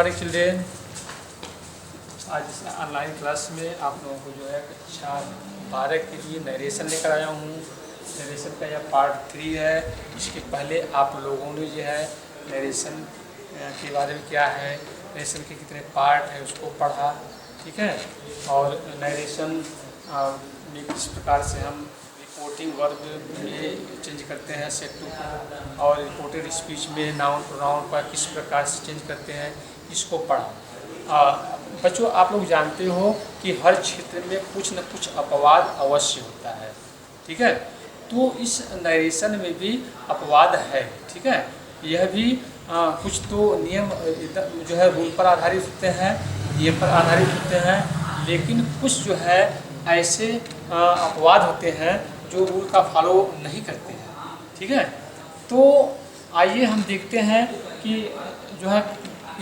Morning children. आज इस online class में आप लोगों को जो है कक्षा 12 के लिए नरेशन लेकर आया हूँ। नरेशन का यह पार्ट 3 है। इसके पहले आप लोगों ने जो है नरेशन के बारे में क्या है, नरेशन के कितने पार्ट है उसको पढ़ा, ठीक है। और नरेशन में किस प्रकार से हम रिपोर्टिंग वर्ब में चेंज करते हैं सेट टू को, और रिपोर्टेड स्पीच में नाउन प्रोनाउन पर किस प्रकार से चेंज करते हैं, इसको पढ़ा। बच्चों, आप लोग जानते हो कि हर क्षेत्र में कुछ न कुछ अपवाद अवश्य होता है, ठीक है। तो इस नरेशन में भी अपवाद है, ठीक है। यह भी कुछ तो नियम जो है रूल पर आधारित होते हैं, नियम पर आधारित होते हैं, लेकिन कुछ जो है ऐसे अपवाद होते हैं जो रूल का फॉलो नहीं करते हैं, ठीक है। तो आइए हम देखते हैं कि जो है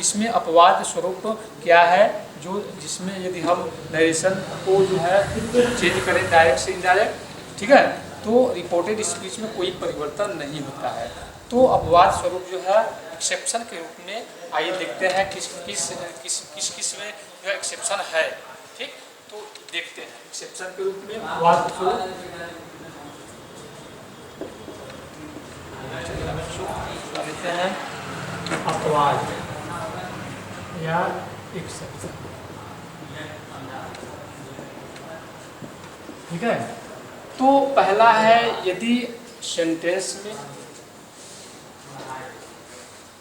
इसमें अपवाद स्वरूप क्या है, जो जिसमें यदि हम नरेशन को जो है चेंज करें डायरेक्ट से इनडायरेक्ट, ठीक है, तो रिपोर्टेड स्पीच में कोई परिवर्तन नहीं होता है। तो अपवाद स्वरूप जो है एक्सेप्शन के रूप में आइए देखते हैं किस किस किस किस किस में जो एक्सेप्शन है, ठीक। तो देखते हैं एक्सेप्शन के रूप में अपवाद स्वरूप लेते हैं अपवाद या एक्सेप्शन, ठीक है। तो पहला है, यदि सेंटेंस में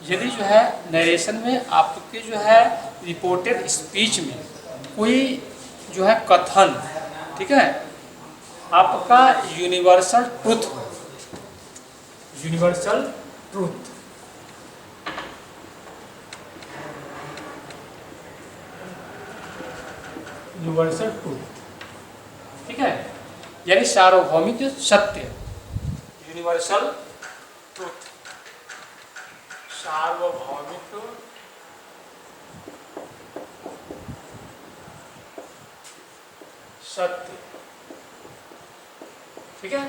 यदि जो है नरेशन में आपके जो है रिपोर्टेड स्पीच में कोई जो है कथन, ठीक है, आपका यूनिवर्सल ट्रूथ हो, यूनिवर्सल ट्रूथ, यूनिवर्सल ट्रूथ, ठीक है, यानी सार्वभौमिक सत्य, यूनिवर्सल ट्रूथ, सार्वभौमिक सत्य, ठीक है।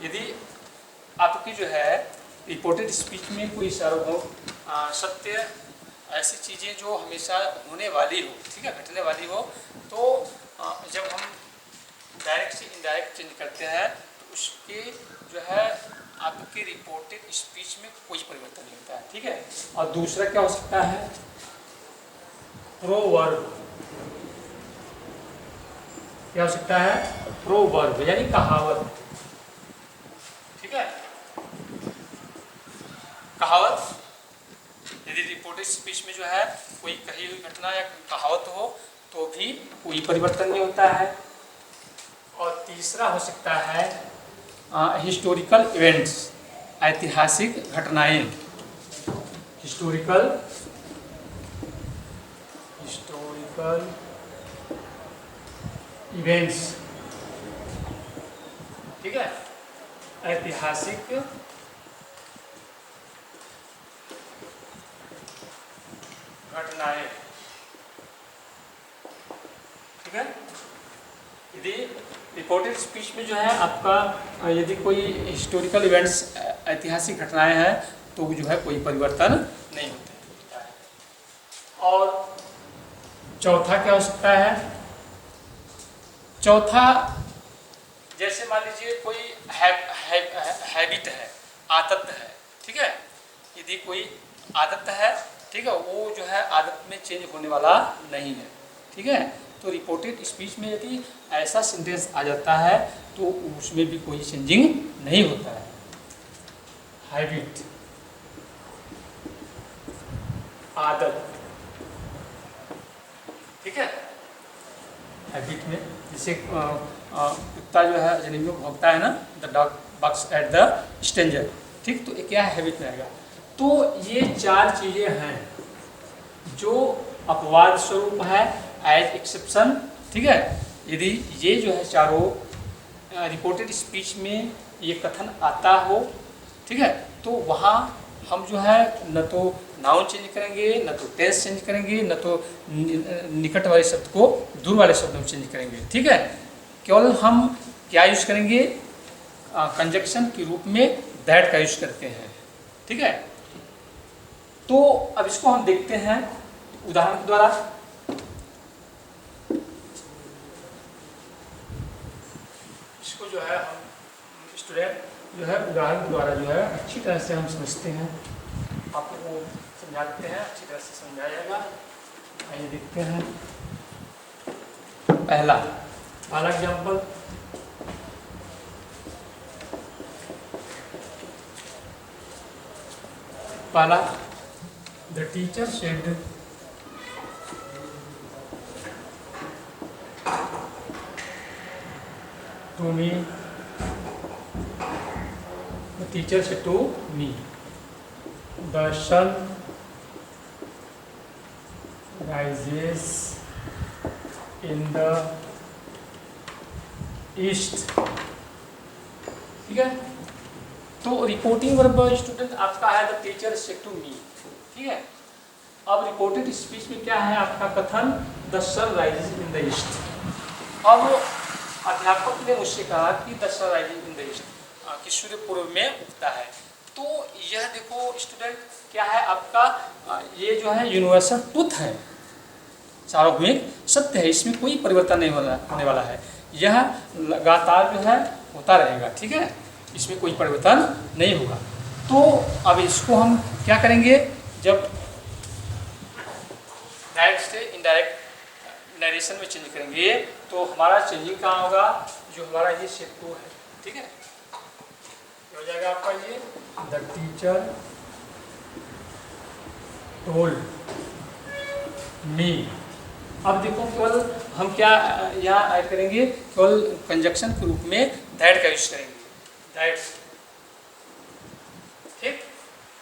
यदि आपकी जो है रिपोर्टेड स्पीच में कोई सार्वभौमिक सत्य, ऐसी चीज़ें जो हमेशा होने वाली हो, ठीक है, घटने वाली हो, तो जब हम डायरेक्ट से इनडायरेक्ट चेंज करते हैं तो उसके जो है आपके रिपोर्टेड स्पीच में कोई परिवर्तन नहीं होता है, ठीक है। और दूसरा क्या हो सकता है, प्रोवर्ब, क्या हो सकता है, प्रोवर्ब यानी कहावत, ठीक है। कहावत, यदि रिपोर्टेड स्पीच में जो है कोई कही हुई घटना या कहावत हो तो भी कोई परिवर्तन नहीं होता है। और तीसरा हो सकता है हिस्टोरिकल इवेंट्स, ऐतिहासिक घटनाएं, हिस्टोरिकल इवेंट्स, ठीक है, ऐतिहासिक घटनाएं, ठीक है। यदि रिपोर्टेड स्पीच में जो है आपका यदि कोई हिस्टोरिकल इवेंट्स, ऐतिहासिक घटनाएं हैं, तो जो है कोई परिवर्तन नहीं होता है। और चौथा क्या हो सकता है, चौथा जैसे मान लीजिए कोई हैबिट है, आदत है, ठीक है, यदि कोई आदत है, ठीक है, वो जो है आदत में चेंज होने वाला नहीं है, ठीक है। तो रिपोर्टेड स्पीच में यदि ऐसा सेंटेंस आ जाता है तो उसमें भी कोई चेंजिंग नहीं होता है। हैबिट, आदत, ठीक है। हैबिट में जैसे कुत्ता जो है जन्म भौंकता है ना, the dog barks at the stranger, ठीक। तो ये क्या है, हैबिट में आएगा। तो ये चार चीज़ें हैं जो अपवाद स्वरूप है, एज एक्सेप्शन, ठीक है। यदि ये जो है चारों रिपोर्टेड स्पीच में ये कथन आता हो, ठीक है, तो वहाँ हम जो है न तो नाउन चेंज करेंगे, न तो टेंस चेंज करेंगे, न तो निकट वाले शब्द को दूर वाले शब्द में चेंज करेंगे, ठीक है। केवल हम क्या यूज करेंगे, कंजक्शन के रूप में दैट का यूज करते हैं, ठीक है। तो अब इसको हम देखते हैं उदाहरण के द्वारा इसको जो है हम स्टूडेंट जो है उदाहरण के द्वारा जो है अच्छी तरह से हम समझते हैं, आपको समझाते हैं, अच्छी तरह से समझाया जाएगा। आइए देखते हैं पहला एग्जाम्पल। पहला, the teacher said to me, the teacher said to me, the sun rises in the east। ठीक है, तो रिपोर्टिंग वर्ब स्टूडेंट आपका है the teacher said to me. ठीक है, अब रिपोर्टेड स्पीच में क्या है आपका कथन, the sun rises in the east. अब अध्यापक ने मुझसे कहा कि the sun rises in the east, कि सूर्य पूर्व में उगता है। तो यह देखो स्टूडेंट क्या है आपका, ये जो है यूनिवर्सल ट्रुथ है, सार्वभौमिक सत्य है, इसमें कोई परिवर्तन नहीं होने वाला है, यह लगातार जो है होता रहेगा। ठीक है, इसमें कोई परिवर्तन नहीं होगा। तो अब इसको हम क्या करेंगे, जब डायरेक्ट से इनडायरेक्ट नरेशन में चेंज करेंगे तो हमारा चेंजिंग कहाँ होगा, जो हमारा ये सेट टू है। ठीक है, हो जाएगा आपका ये द टीचर टोल्ड मी। अब देखो केवल हम क्या यहाँ ऐड करेंगे, केवल कंजक्शन के रूप में दैट का यूज करेंगे, दैट। ठीक,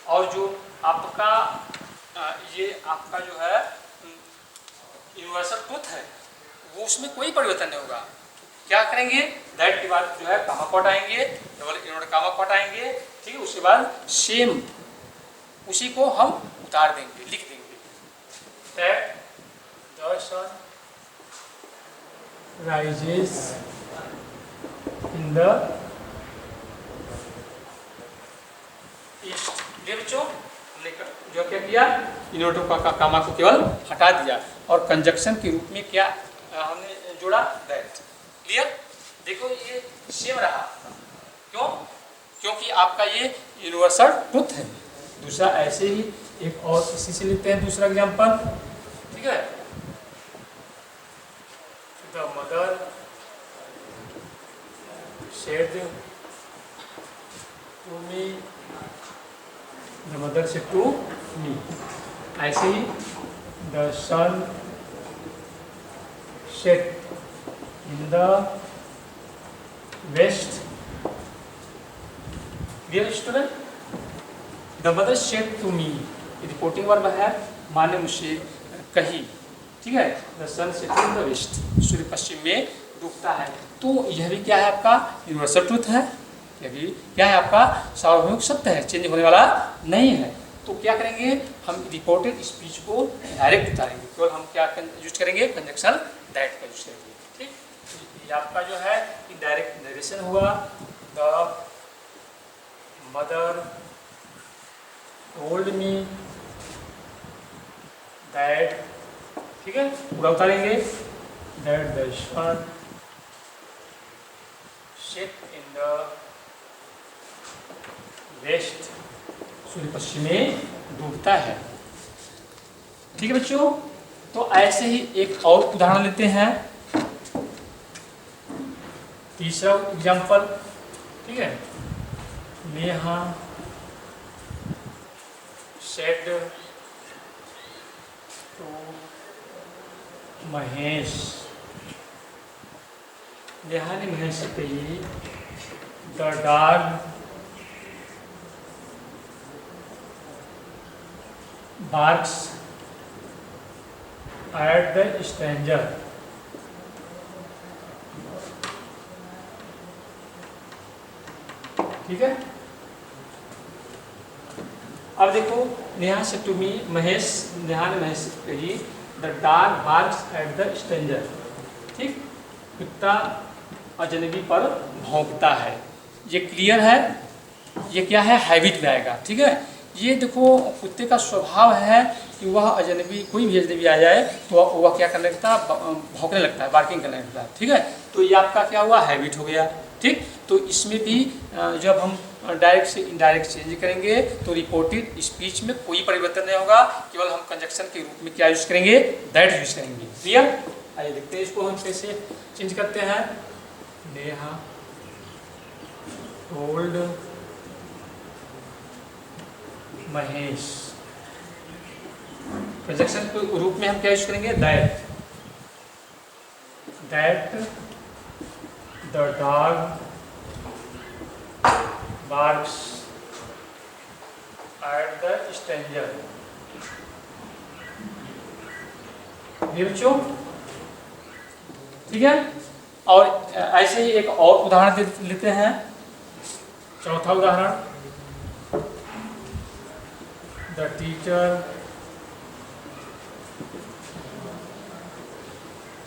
और जो आपका ये आपका जो है यूनिवर्सल ट्रुथ है वो उसमें कोई परिवर्तन नहीं होगा। क्या करेंगे, दैट के बाद जो है कामा कोट आएंगे, डबल इन्वर्टेड कामा कोट आएंगे। ठीक है, उसके बाद सेम उसी को हम उतार देंगे, लिख देंगे, that the sun rises in the east। ये बच्चों हमने जो क्या किया, इन्वर्टर का कामा को केवल हटा दिया और कंजक्शन के रूप में क्या हमने जोड़ा, दैट। क्लियर, देखो ये सेम रहा, क्यों, क्योंकि आपका ये यूनिवर्सल ट्रुथ है। दूसरा ऐसे ही एक और इसी से लेते हैं दूसरा एग्जांपल। ठीक है, the mother said to me, the mother said to me। ऐसे ही the son set in the west। Dear student, the mother said to me, reporting verb है, माँ ने मुझसे कही। ठीक है, the sun set in the west, सूर्य पश्चिम में डूबता है। तो यह भी क्या है आपका यूनिवर्सल ट्रुथ है, यह भी क्या है आपका सार्वभौमिक सत्य है, चेंज होने वाला नहीं है। तो क्या करेंगे, हम रिपोर्टेड स्पीच को डायरेक्ट उतारेंगे, केवल हम क्या यूज करेंगे, कंजक्शन दैट का यूज करेंगे। ठीक, ये आपका जो है इनडायरेक्ट नरेशन हुआ, the mother told me that. ठीक है, पूरा उतारेंगे, that the sun set in the west, सूर्य पश्चिम में डूबता है। ठीक है बच्चों, तो ऐसे ही एक और उदाहरण लेते हैं, तीसरा एग्जांपल। ठीक है, नेहा सेड टू महेश, नेहा ने महेश से कही, the dog barks at the stranger. ठीक है, अब देखो नेहा से टू मी, महेश, नेहा ने महेश से कही, the dog barks at the stranger. ठीक, कुत्ता अजनबी पर भौंकता है। ये क्लियर है, ये क्या है, हैबिट में आएगा। ठीक है, ये देखो कुत्ते का स्वभाव है कि वह अजनबी, कोई भी अजनबी आ जाए तो वह क्या करने लगता है, भौंकने लगता है, बार्किंग करने लगता है। ठीक है, तो ये आपका क्या हुआ, हैबिट हो गया। ठीक, तो इसमें भी जब हम डायरेक्ट से इनडायरेक्ट चेंज करेंगे तो रिपोर्टेड स्पीच में कोई परिवर्तन नहीं होगा, केवल हम कंजक्शन के रूप में क्या यूज करेंगे, दैट यूज करेंगे। क्लियर? आइए देखते हैं इसको हम कैसे चेंज करते हैं। नेहा टोल्ड महेश, कंजक्शन के रूप में हम क्या यूज करेंगे, that the dog barks at the stranger। ये बच्चों ठीक है। और ऐसे ही एक और उदाहरण लेते हैं, चौथा उदाहरण, the teacher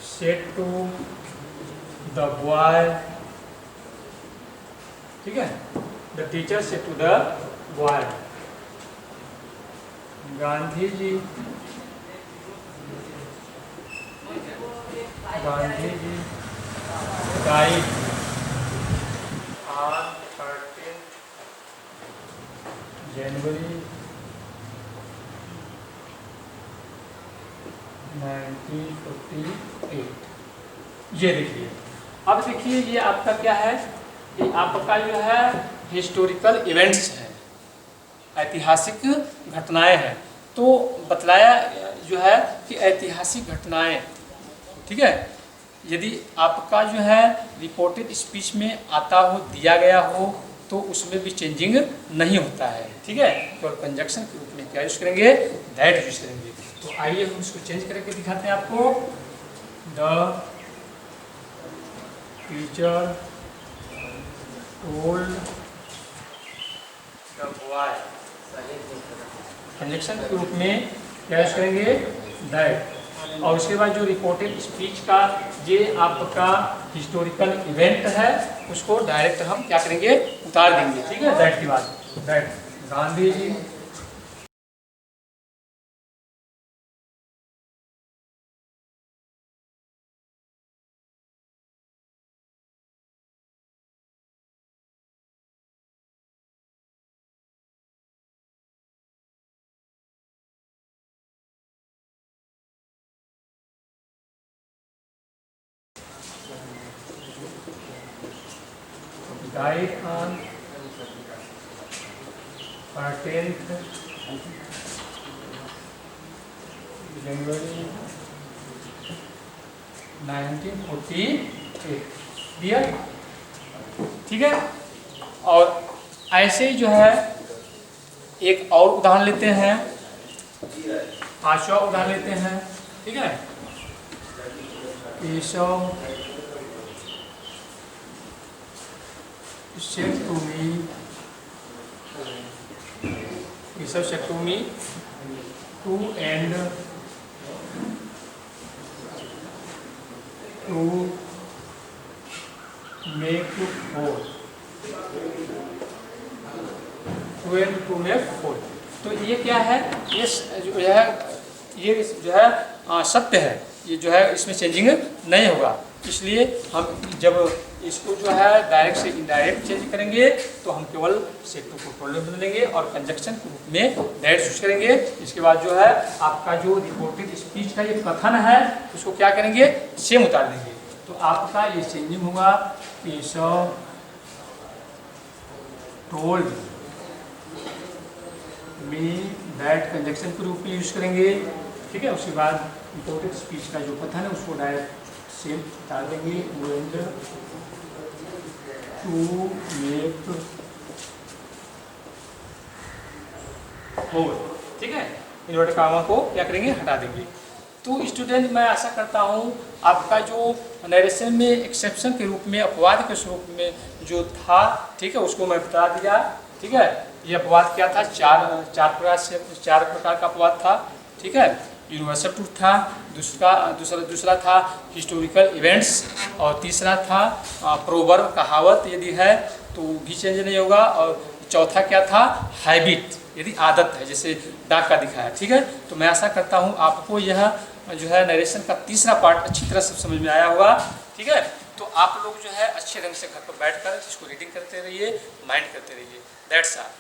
said to the boy. ठीक है, the teacher said to the boy, Gandhi ji died on 13 January 1948। ये देखिए, अब देखिए ये आपका क्या है, ये आपका जो है हिस्टोरिकल इवेंट्स है, ऐतिहासिक घटनाएं हैं। तो बतलाया जो है कि ऐतिहासिक घटनाएं, ठीक है, यदि आपका जो है रिपोर्टेड स्पीच में आता हो, दिया गया हो, तो उसमें भी चेंजिंग नहीं होता है। ठीक है, तो कंजक्शन के रूप में क्या यूज करेंगे, दैट यूज करेंगे। तो आइए हम इसको चेंज करके दिखाते हैं आपको। The teacher told the boy, conjunction के रूप में क्या यूज करेंगे, दैट। और उसके बाद जो रिपोर्टेड स्पीच का ये आपका हिस्टोरिकल इवेंट है, उसको डायरेक्ट हम क्या करेंगे, उतार देंगे। ठीक है, दैट की बात, that Gandhi ji died on 13th January 1948। Clear? ठीक है, और ऐसे ही जो है एक और उदाहरण लेते हैं, पांचवा उदाहरण लेते हैं। ठीक है, Keshav said to me, Keshav said to me to end to make 4, to make 4। तो ये क्या है, ये जो है, ये जो है सत्य है, ये जो है इसमें चेंजिंग नहीं होगा। इसलिए हम जब इसको जो है डायरेक्ट से इनडायरेक्ट चेंज करेंगे तो हम केवल सेट टू को टोल्ड में बदलेंगे और कंजक्शन के रूप में दैट यूज करेंगे। इसके बाद जो है आपका जो रिपोर्टेड स्पीच का ये कथन है उसको क्या करेंगे, सेम उतार देंगे। तो आपका ये चेंजिंग होगा, Keshav told me that, conjunction के रूप में यूज करेंगे। ठीक है, उसके बाद रिपोर्टेड स्पीच का जो कथन है उसको डायरेक्ट सेम उतार देंगे, टू मेक 4। ठीक है, इन्वर्टेड कॉमा को क्या करेंगे, हटा देंगे। तो स्टूडेंट, मैं आशा करता हूँ आपका जो नरेशन में एक्सेप्शन के रूप में, अपवाद के स्वरूप में जो था, ठीक है, उसको मैं बता दिया। ठीक है, ये अपवाद क्या था, चार प्रकार का अपवाद था। ठीक है, यूनिवर्सल ट्रूथ था, दूसरा था हिस्टोरिकल इवेंट्स, और तीसरा था प्रोवर्ब, कहावत यदि है तो भी चेंज नहीं होगा, और चौथा क्या था, हैबिट। यदि आदत है, जैसे डाक का दिखा है, ठीक है। तो मैं आशा करता हूँ आपको यह जो है नरेशन का तीसरा पार्ट अच्छी तरह से समझ में आया होगा, ठीक है। तो आप लोग जो है अच्छे ढंग से घर पर बैठ कर इसको रीडिंग करते रहिए, माइंड करते रहिए। That's all.